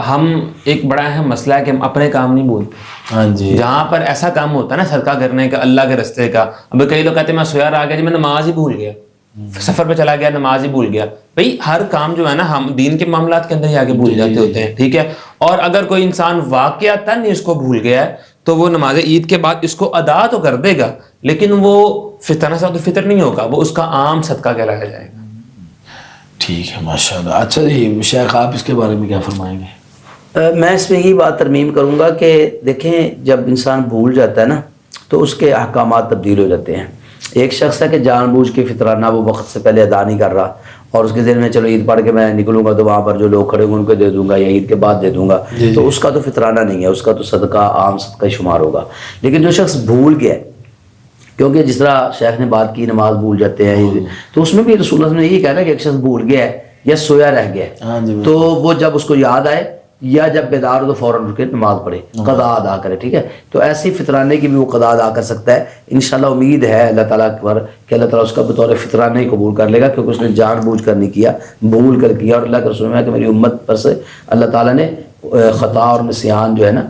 ہم ایک بڑا اہم مسئلہ ہے کہ ہم اپنے کام نہیں بھولتے. ہاں جی. جہاں پر ایسا کام ہوتا ہے نا صدقہ کرنے کا اللہ کے رستے کا, اب کئی لوگ کہتے ہیں میں سویا رہ گیا جی میں نماز ہی بھول گیا, سفر پہ چلا گیا نماز ہی بھول گیا. بھئی ہر کام جو ہے نا ہم دین کے معاملات کے اندر ہی آگے بھول جاتے ہوتے ہیں, ٹھیک ہے. اور اگر کوئی انسان واقعتاً اس کو بھول گیا ہے تو وہ نماز عید کے بعد اس کو ادا تو کر دے گا, لیکن وہ فطرانہ سے تو فطر نہیں ہوگا, وہ اس کا عام صدقہ کہلایا جائے گا. ٹھیک ہے, ماشاء اللہ. اچھا جی شیخ آپ اس کے بارے میں کیا فرمائیں گے؟ میں اس میں یہی بات ترمیم کروں گا کہ دیکھیں جب انسان بھول جاتا ہے نا تو اس کے احکامات تبدیل ہو جاتے ہیں. ایک شخص ہے کہ جان بوجھ کے فطرانہ وہ وقت سے پہلے ادا نہیں کر رہا اور اس کے ذہن میں چلو عید پڑھ کے میں نکلوں گا تو وہاں پر جو لوگ کھڑے ہوں ان کو دے دوں گا یا عید کے بعد دے دوں گا, تو اس کا تو فطرانہ نہیں ہے, اس کا تو صدقہ عام صدقہ شمار ہوگا. لیکن جو شخص بھول گیا, کیونکہ جس طرح شیخ نے بات کی نماز بھول جاتے ہیں, تو اس میں بھی رسول اللہ نے یہی کہا نا کہ ایک شخص بھول گیا ہے یا سویا رہ گیا ہے, تو وہ جب اس کو یاد آئے یا جب بیدار ہو تو فوراً اٹھ کے نماز پڑھے، قضا ادا کرے، ٹھیک ہے. تو ایسی فطرانے کی بھی وہ قضا ادا کر سکتا ہے. انشاءاللہ امید ہے اللہ تعالیٰ پر کہ اللہ تعالیٰ اس کا بطور فطرانہ ہی قبول کر لے گا، کیونکہ اس نے جان بوجھ کر نہیں کیا، بھول کر کیا. اور اللہ کے رسول میں ہے کہ میری امت پر سے اللہ تعالیٰ نے خطا اور نسیان جو ہے نا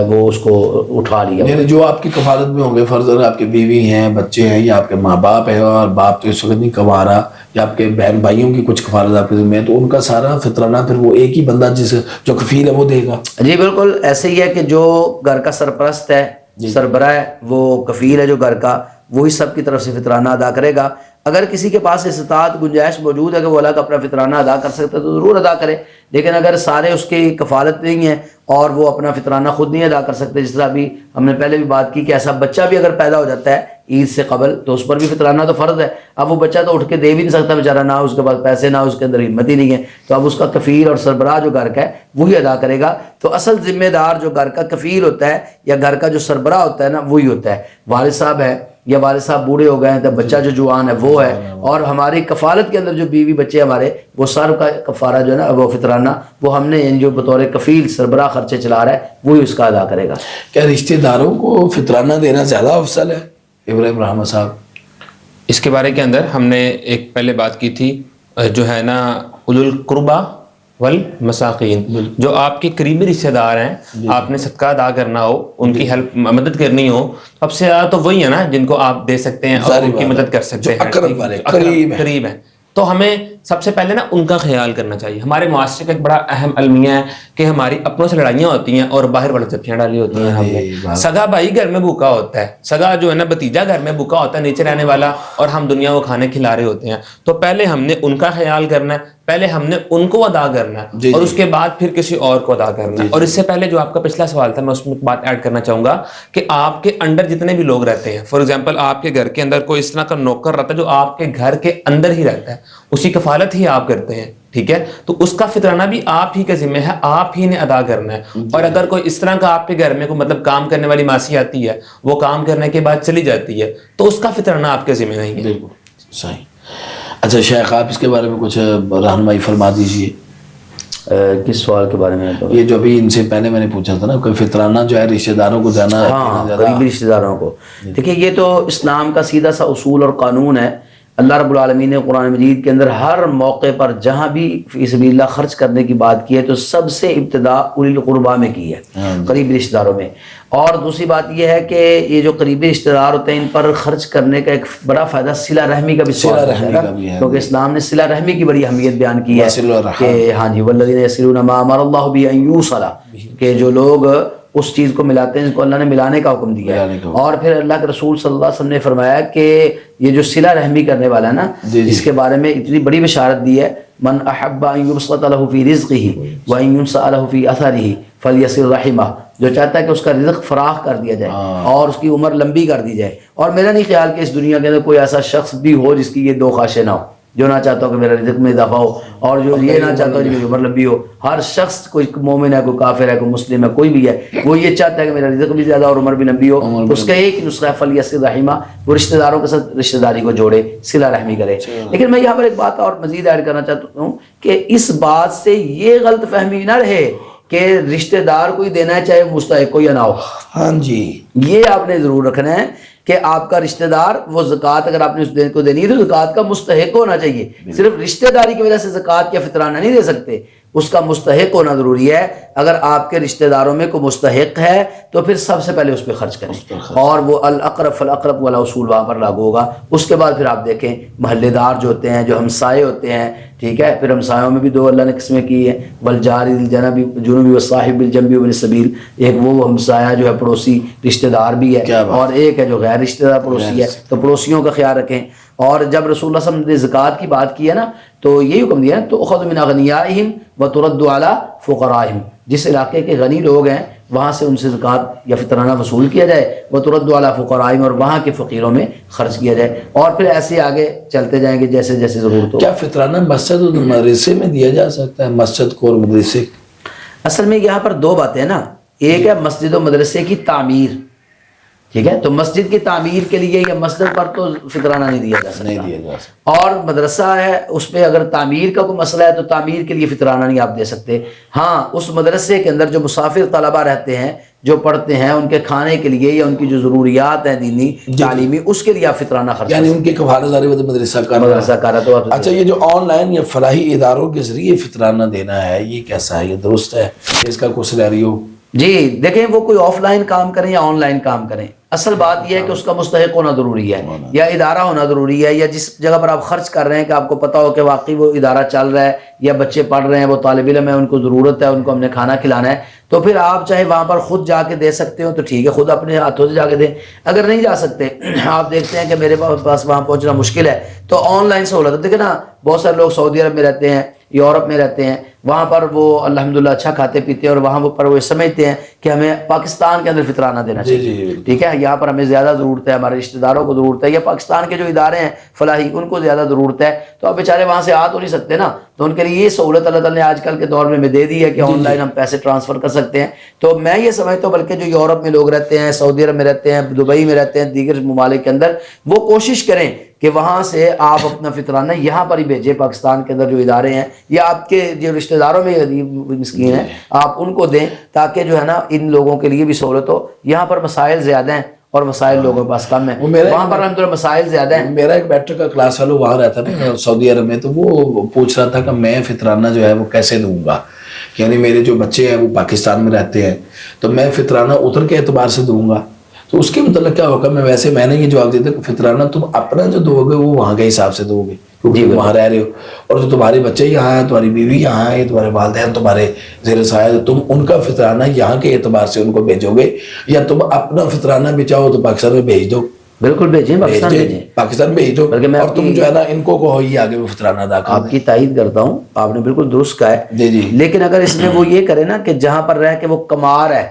وہ اس کو اٹھا لیا. یعنی جو آپ کی کفالت میں ہوں گے، فرض اگر آپ کے بیوی ہیں، بچے ہیں، یا آپ کے ماں باپ ہیں اور باپ تو اس وقت نہیں کما رہا، یا آپ کے بہن بھائیوں کی کچھ کفالت آپ کے ذمہ ہے، تو ان کا سارا فطرانہ پھر وہ ایک ہی بندہ جو کفیل ہے وہ دے گا. جی بالکل ایسے ہی ہے کہ جو گھر کا سرپرست ہے، سربراہ ہے، وہ کفیل ہے جو گھر کا، وہی سب کی طرف سے فطرانہ ادا کرے گا. اگر کسی کے پاس استطاعت گنجائش موجود ہے کہ وہ اللہ کا اپنا فطرانہ ادا کر سکتا ہے تو ضرور ادا کرے. لیکن اگر سارے اس کی کفالت نہیں ہے اور وہ اپنا فطرانہ خود نہیں ادا کر سکتے، جس طرح ابھی ہم نے پہلے بھی بات کی کہ ایسا بچہ بھی اگر پیدا ہو جاتا ہے عید سے قبل تو اس پر بھی فطرانہ تو فرض ہے. اب وہ بچہ تو اٹھ کے دے بھی نہیں سکتا بیچارہ، نہ اس کے پاس پیسے، نہ اس کے اندر ہمت ہی نہیں ہے، تو اب اس کا کفیل اور سربراہ جو گھر کا ہے وہی ادا کرے گا. تو اصل ذمہ دار جو گھر کا کفیل ہوتا ہے یا گھر کا جو سربراہ ہوتا ہے نا وہی ہوتا ہے. والد صاحب ہے یا والد صاحب بوڑھے ہو گئے ہیں تو بچہ جو جوان ہے وہ ہے، اور ہماری کفالت کے اندر جو بیوی بچے ہمارے، وہ ساروں کا کفارہ جو ہے نا وہ فطرانہ وہ ہم نے جو بطور کفیل سربراہ خرچے چلا رہا ہے وہی اس کا ادا کرے گا. کیا رشتہ داروں کو فطرانہ دینا زیادہ افضل ہے ابراہیم رحمت صاحب؟ اس کے بارے کے اندر ہم نے ایک پہلے بات کی تھی، جو ہے نا اولو القربہ والمساکین، جو آپ کے قریبی رشتہ دار ہیں، آپ نے صدقہ ادا کرنا ہو، ان کی ہیلپ مدد کرنی ہو، سب سے زیادہ تو وہی ہے نا جن کو آپ دے سکتے ہیں اور ان کی مدد کر سکتے ہیں، قریب ہیں. تو ہمیں سب سے پہلے نا ان کا خیال کرنا چاہیے. ہمارے معاشرے کا ایک بڑا اہم المیہ ہے کہ ہماری اپنوں سے لڑائیاں ہوتی ہیں اور باہر والے چپیاں ڈالی ہوتی ہیں. ہم نے سگا بھائی گھر میں بھوکا ہوتا ہے، سگا جو ہے نا بھتیجا گھر میں بھوکا ہوتا ہے نیچے رہنے والا، اور ہم دنیا کو کھانے کھلا رہے ہوتے ہیں. تو پہلے ہم نے ان کا خیال کرنا ہے، پہلے ہم نے ان کو ادا کرنا ہے اور اس کے بعد پھر کسی اور کو ادا کرنا ہے. اور اس سے پہلے جو آپ کا پچھلا سوال تھا میں اس میں بات ایڈ کرنا چاہوں گا کہ آپ کے انڈر جتنے بھی لوگ رہتے ہیں، فار ایگزامپل آپ کے گھر کے اندر کوئی اس طرح کا نوکر رہتا ہے جو آپ کے گھر کے اندر ہی رہتا ہے، اسی کفالت ہی آپ کرتے ہیں، ٹھیک ہے، تو اس کا فطرانہ بھی آپ ہی کا ذمہ ہے، آپ ہی نے ادا کرنا ہے. اور اگر کوئی اس طرح کا آپ کے گھر میں کوئی مطلب کام کرنے والی ماسی آتی ہے، وہ کام کرنے کے بعد چلی جاتی ہے، تو اس کا فطرانہ آپ کے ذمہ نہیں ہے. بالکل صحیح. اچھا شیخ، آپ اس کے بارے میں کچھ رہنمائی فرما دیجیے. کس سوال کے بارے میں؟ یہ جو ابھی ان سے پہلے میں نے پوچھا تھا نا، کوئی فطرانہ جو ہے رشتہ داروں کو دینا، ہاں قریبی رشتہ داروں کو. دیکھیے یہ تو اسلام کا سیدھا سا اصول اور قانون ہے. اللہ رب العالمین نے قرآن مجید کے اندر ہر موقع پر جہاں بھی فی سبیل اللہ خرچ کرنے کی بات کی ہے تو سب سے ابتدا اولی القربہ میں کی ہے، قریبی رشتہ داروں میں. اور دوسری بات یہ ہے کہ یہ جو قریبی رشتہ دار ہوتے ہیں ان پر خرچ کرنے کا ایک بڑا فائدہ صلہ رحمی کا بھی ہے، کیونکہ اسلام نے صلہ رحمی کی بڑی اہمیت بیان کی ہے کہ ہاں جی والذین یصلون ما امر اللہ بہ ان یوصل، کہ جو لوگ اس چیز کو ملاتے ہیں جس کو اللہ نے ملانے کا حکم دیا ہے. اور پھر اللہ کے رسول صلی اللہ علیہ وسلم نے فرمایا کہ یہ جو صلہ رحمی کرنے والا ہے نا، اس کے بارے میں اتنی بڑی بشارت دی ہے، من احب ان یبسط له فی رزقه وان ينسأ له فی اثره فلیصل رحمہ، جو چاہتا ہے کہ اس کا رزق فراخ کر دیا جائے اور اس کی عمر لمبی کر دی جائے. اور میرا نہیں خیال کہ اس دنیا کے اندر کوئی ایسا شخص بھی ہو جس کی یہ دو خواہشیں نہ ہو، جو نہ چاہتا ہو کہ میرا رزق میں اضافہ ہو اور جو یہ نہ چاہتا ہو کہ میری عمر لمبی ہو. ہر شخص، کوئی مومن ہے، کوئی کافر ہے، کوئی مسلم ہے، کوئی بھی ہے، وہ یہ چاہتا ہے کہ میرا رزق بھی زیادہ اور عمر بھی لمبی ہو. اس کا ایک نسخہ فلیصل رحمہ، وہ رشتہ داروں کے ساتھ رشتہ داری کو جوڑے، صلہ رحمی کرے. لیکن میں یہاں پر ایک بات اور مزید ایڈ کرنا چاہتا ہوں کہ اس بات سے یہ غلط فہمی نہ رہے کہ رشتہ دار کو ہی دینا ہے چاہے مستحق ہو یا نہ ہو. ہاں جی، یہ آپ نے ضرور رکھنا ہے کہ آپ کا رشتہ دار وہ زکوٰۃ اگر آپ نے اس کو دینی ہے تو زکوٰۃ کا مستحق ہونا چاہیے. صرف رشتہ داری کی وجہ سے زکوٰۃ یا فطرانہ نہیں دے سکتے، اس کا مستحق ہونا ضروری ہے. اگر آپ کے رشتہ داروں میں کوئی مستحق ہے تو پھر سب سے پہلے اس پہ خرچ کریں، اور وہ الاقرب فالاقرب والا اصول وہاں پر لاگو ہوگا. اس کے بعد پھر آپ دیکھیں محلے دار جو ہوتے ہیں، جو ہمسائے ہوتے ہیں، ٹھیک ہے، پھر ہمسایوں میں بھی دو اللہ نے قسمیں کی ہیں، والجار الجنبی جنوبی والصاحب بالجنبی وابن السبیل. ایک وہ ہمسایہ جو ہے پڑوسی رشتہ دار بھی ہے، اور ایک ہے جو غیر رشتہ دار پڑوسی ہے. تو پڑوسیوں کا خیال رکھیں. اور جب رسول اللہ صلی اللہ علیہ وسلم نے زکوٰۃ کی بات کی ہے نا تو یہی حکم دیا ہے، تو اخذ من اغنیائہم وترد علی فقرائہم، جس علاقے کے غنی لوگ ہیں وہاں سے ان سے زکوٰۃ یا فطرانہ وصول کیا جائے، وترد علی فقرائہم، اور وہاں کے فقیروں میں خرچ کیا جائے. اور پھر ایسے آگے چلتے جائیں گے جیسے جیسے ضرورت ہو. کیا فطرانہ مسجد اور مدرسے میں دیا جا سکتا ہے؟ مسجد کو اور مدرسے؟ اصل میں یہاں پر دو باتیں ہیں نا، ایک ہے مسجد و مدرسے کی تعمیر، ٹھیک ہے. تو مسجد کی تعمیر کے لیے یا مسجد پر تو فطرانہ نہیں دیا جا سکتا. نہیں دیا جا سکتا. اور مدرسہ ہے اس پہ اگر تعمیر کا کوئی مسئلہ ہے تو تعمیر کے لیے فطرانہ نہیں آپ دے سکتے. ہاں اس مدرسے کے اندر جو مسافر طلبہ رہتے ہیں جو پڑھتے ہیں ان کے کھانے کے لیے یا ان کی جو ضروریات ہیں دینی تعلیمی اس کے لیے آپ فطرانہ خرچ یعنی ان کی کفالہ داری مدرسہ کر رہا تو اچھا یہ جو آن لائن یا فلاحی اداروں کے ذریعے فطرانہ دینا ہے یہ کیسا ہے؟ یہ درست ہے؟ اس کا کوئی سینیریو؟ جی دیکھیں وہ کوئی آف لائن کام کریں یا آن لائن کام کریں، اصل بات یہ ہے کہ اس کا مستحق ہونا ضروری ہے یا ادارہ ہونا ضروری ہے، یا جس جگہ پر آپ خرچ کر رہے ہیں کہ آپ کو پتہ ہو کہ واقعی وہ ادارہ چل رہا ہے یا بچے پڑھ رہے ہیں، وہ طالب علم ہے، ان کو ضرورت ہے، ان کو ہم نے کھانا کھلانا ہے، تو پھر آپ چاہے وہاں پر خود جا کے دے سکتے ہو تو ٹھیک ہے، خود اپنے ہاتھوں سے جا کے دیں. اگر نہیں جا سکتے آپ دیکھتے ہیں کہ میرے پاس وہاں پہنچنا مشکل ہے تو آن لائن سہولت. دیکھیں نا بہت سارے لوگ سعودی عرب میں رہتے ہیں، یورپ میں رہتے ہیں، وہاں پر وہ الحمدللہ اچھا کھاتے پیتے ہیں اور وہاں پر وہ سمجھتے ہیں کہ ہمیں پاکستان کے اندر فطرانہ دینا چاہیے. ٹھیک ہے، یہاں پر ہمیں زیادہ ضرورت ہے، ہمارے رشتہ داروں کو ضرورت ہے، یا پاکستان کے جو ادارے ہیں فلاحی ان کو زیادہ ضرورت ہے، تو اب بیچارے وہاں سے آ تو نہیں سکتے نا، تو ان کے لیے یہ سہولت اللہ تعالیٰ نے آج کل کے دور میں دے دی ہے کہ آن لائن ہم پیسے ٹرانسفر کر سکتے ہیں. تو میں یہ سمجھتا ہوں بلکہ جو یورپ میں لوگ رہتے ہیں، سعودی عرب میں رہتے ہیں، دبئی میں رہتے ہیں، دیگر ممالک کے اندر، وہ کوشش کریں کہ وہاں سے آپ اپنا فطرانہ یہاں پر ہی بھیجیں. پاکستان کے اندر جو ادارے ہیں یا آپ کے جو رشتہ داروں میں غریب مسکین ہیں آپ ان کو دیں، تاکہ جو ہے نا ان لوگوں کے لیے بھی سہولت ہو. یہاں پر مسائل زیادہ ہیں اور مسائل لوگوں کے پاس کم ہیں، وہاں پر الحمدللہ مسائل زیادہ ہیں. میرا ایک میٹرک کا کلاس فیلو وہاں رہتا نا سعودی عرب میں، تو وہ پوچھ رہا تھا کہ میں فطرانہ جو ہے وہ کیسے دوں گا، یعنی میرے جو بچے ہیں وہ پاکستان میں رہتے ہیں تو میں فطرانہ ادھر کے اعتبار سے دوں گا، تو اس کے متعلق کیا ہوگا؟ میں نے یہ جواب دیا تھا کہ فطرانہ تم اپنا جو دو گے وہ وہاں کے حساب سے دو گے کیونکہ تم وہاں رہ رہے ہو، اور جو تمہارے بچے یہاں ہیں، تمہاری بیوی یہاں ہے، تمہارے والدین تمہارے زیر سایہ، تم ان کا فطرانہ یہاں کے اعتبار سے ان کو بھیجو گے، یا تم اپنا فطرانہ بھی چاہو تو پاکستان میں بھیج دو. بالکل بھیجیں، پاکستان بھیج دو، اور تم جو ہے نا ان کو کہو یہ آگے وہ فطرانہ ادا کرو. آپ کی تائید کرتا ہوں، آپ نے بالکل درست کہا ہے. جی جی. لیکن اگر اس میں وہ یہ کرے نا کہ جہاں پر رہ کے وہ کمار ہے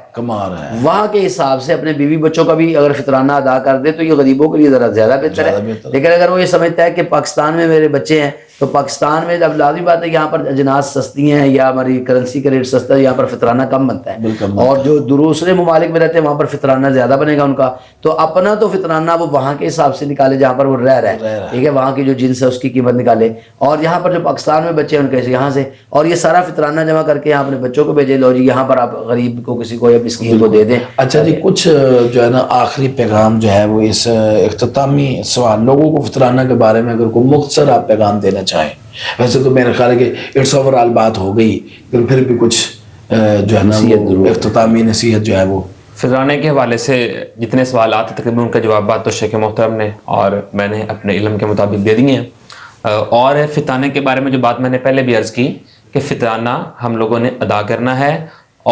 وہاں کے حساب سے اپنے بیوی بچوں کا بھی اگر فطرانہ ادا کر دے تو یہ غریبوں کے لیے ذرا زیادہ بہتر ہے. لیکن اگر وہ یہ سمجھتا ہے کہ پاکستان میں میرے بچے ہیں تو پاکستان میں اب لازمی بات ہے یہاں پر اجناس سستی ہیں یا ہماری کرنسی کا ریٹ سستا ہے، یہاں پر فطرانہ کم بنتا ہے، اور جو دوسرے ممالک میں رہتے ہیں وہاں پر فطرانہ زیادہ بنے گا ان کا. تو اپنا تو فطرانہ وہ وہاں کے حساب سے نکالے جہاں پر وہ رہ رہا ہے، ٹھیک ہے، وہاں کی جو جنس ہے اس کی قیمت نکالے، اور یہاں پر جو پاکستان میں بچے ہیں ان کے یہاں سے، اور یہ سارا فطرانہ جمع کر کے یہاں اپنے بچوں کو بھیجے، لو جی یہاں پر آپ غریب کو کسی کو یا مسکین کو دے دیں. اچھا جی، کچھ جو ہے نا آخری پیغام جو ہے وہ اس اختتامی سوال لوگوں کو فطرانہ کے بارے میں اگر کوئی مختصر آپ پیغام دینا چاہیں؟ ویسے تو میرا خیال ہے کہ اٹس اوور آل بات ہو گئی، لیکن پھر بھی کچھ جو ہے نا اختتامی نصیحت جو ہے وہ فطرانے کے حوالے سے جتنے سوالات ہیں تقریباً ان کے جوابات تو شیخ محترم نے اور میں نے اپنے علم کے مطابق دے دیے ہیں. اور فطرانے کے بارے میں جو بات میں نے پہلے بھی عرض کی کہ فطرانہ ہم لوگوں نے ادا کرنا ہے،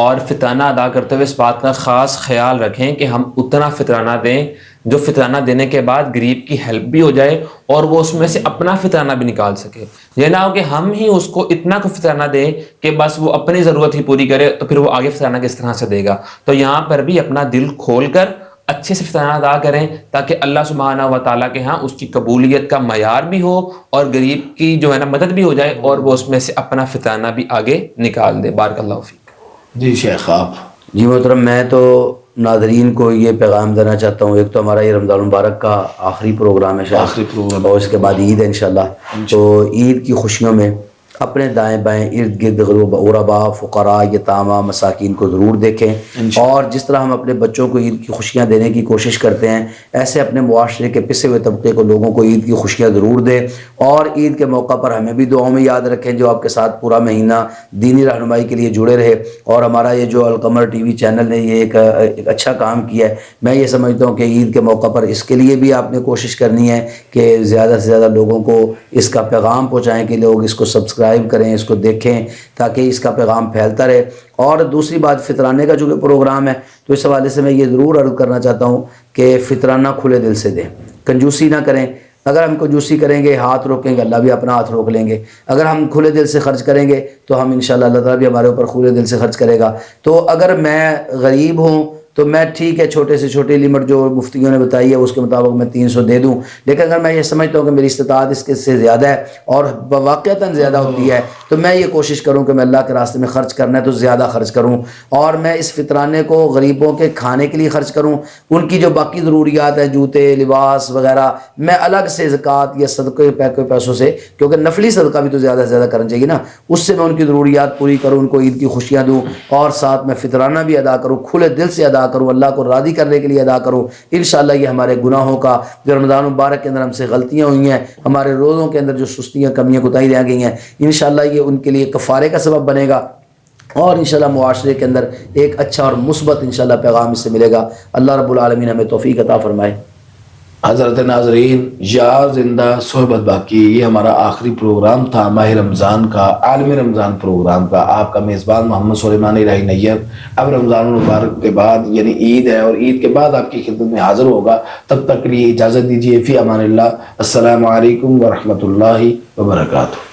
اور فطرانہ ادا کرتے ہوئے اس بات کا خاص خیال رکھیں کہ ہم اتنا فطرانہ دیں جو فطرانہ دینے کے بعد غریب کی ہیلپ بھی ہو جائے اور وہ اس میں سے اپنا فطرانہ بھی نکال سکے. یہ نہ ہو کہ ہم ہی اس کو اتنا کو فطرانہ دیں کہ بس وہ اپنی ضرورت ہی پوری کرے تو پھر وہ آگے فطرانہ کس طرح سے دے گا. تو یہاں پر بھی اپنا دل کھول کر اچھے سے فطرانہ ادا کریں تاکہ اللہ سبحانہ و تعالیٰ کے ہاں اس کی قبولیت کا معیار بھی ہو اور غریب کی جو ہے نا مدد بھی ہو جائے اور وہ اس میں سے اپنا فطرانہ بھی آگے نکال دے. بارک اللہ فیک. جی شیخ آپ. جی محترم، میں تو ناظرین کو یہ پیغام دینا چاہتا ہوں، ایک تو ہمارا یہ رمضان المبارک کا آخری پروگرام ہے آخری پروگرام، اور اس کے بعد عید ہے انشاءاللہ. تو عید کی خوشیوں میں اپنے دائیں بائیں ارد گرد غرباء، فقراء، یتامہ، مساکین کو ضرور دیکھیں، اور جس طرح ہم اپنے بچوں کو عید کی خوشیاں دینے کی کوشش کرتے ہیں ایسے اپنے معاشرے کے پسے ہوئے طبقے کو لوگوں کو عید کی خوشیاں ضرور دیں. اور عید کے موقع پر ہمیں بھی دعاؤں میں یاد رکھیں جو آپ کے ساتھ پورا مہینہ دینی رہنمائی کے لیے جڑے رہے. اور ہمارا یہ جو القمر ٹی وی چینل نے یہ ایک اچھا کام کیا ہے. میں یہ سمجھتا ہوں کہ عید کے موقع پر اس کے لیے بھی آپ نے کوشش کرنی ہے کہ زیادہ سے زیادہ لوگوں کو اس کا پیغام پہنچائیں کہ لوگ اس کو سبسکرائب کریں، اس کو دیکھیں تاکہ اس کا پیغام پھیلتا رہے. اور دوسری بات فطرانے کا جو پروگرام ہے تو اس حوالے سے میں یہ ضرور عرض کرنا چاہتا ہوں کہ فطرانہ کھلے دل سے دیں، کنجوسی نہ کریں. اگر ہم کنجوسی کریں گے، ہاتھ روکیں گے، اللہ بھی اپنا ہاتھ روک لیں گے. اگر ہم کھلے دل سے خرچ کریں گے تو ہم انشاءاللہ اللہ تعالیٰ بھی ہمارے اوپر کھلے دل سے خرچ کرے گا. تو اگر میں غریب ہوں تو میں ٹھیک ہے چھوٹے سے چھوٹی لمٹ جو مفتیوں نے بتائی ہے اس کے مطابق میں 300 دے دوں، لیکن اگر میں یہ سمجھتا ہوں کہ میری استطاعت اس کے سے زیادہ ہے اور واقعتاً زیادہ ہوتی ہے تو میں یہ کوشش کروں کہ میں اللہ کے راستے میں خرچ کرنا ہے تو زیادہ خرچ کروں، اور میں اس فطرانے کو غریبوں کے کھانے کے لیے خرچ کروں، ان کی جو باقی ضروریات ہیں جوتے لباس وغیرہ میں الگ سے زکوٰۃ یا صدقے کے پیسوں سے، کیونکہ نفلی صدقہ بھی تو زیادہ سے زیادہ کرنا چاہیے نا، اس سے میں ان کی ضروریات پوری کروں، ان کو عید کی خوشیاں دوں، اور ساتھ میں فطرانہ بھی ادا کروں، کھلے دل سے ادا کروں، اللہ کو راضی کرنے کے لیے ادا کروں۔ انشاءاللہ یہ ہمارے گناہوں کا جو رمضان مبارک کے اندر ہم سے غلطیاں ہوئی ہیں، ہمارے روزوں کے اندر جو سستیاں کمیاں کوتاہی رہ گئی ہیں، انشاءاللہ یہ ان کے لیے کفارے کا سبب بنے گا، اور انشاءاللہ معاشرے کے اندر ایک اچھا اور مثبت انشاءاللہ پیغام اس سے ملے گا۔ اللہ رب العالمین ہمیں توفیق عطا فرمائے۔ حضرت ناظرین، یار زندہ صحبت باقی، یہ ہمارا آخری پروگرام تھا ماہ رمضان کا، عالم رمضان پروگرام کا۔ آپ کا میزبان محمد سلیمان الہی نیر اب رمضان المبارک کے بعد یعنی عید ہے، اور عید کے بعد آپ کی خدمت میں حاضر ہوگا۔ تب تک کے لیے اجازت دیجیے، فی امان اللہ، السلام علیکم ورحمۃ اللہ وبرکاتہ۔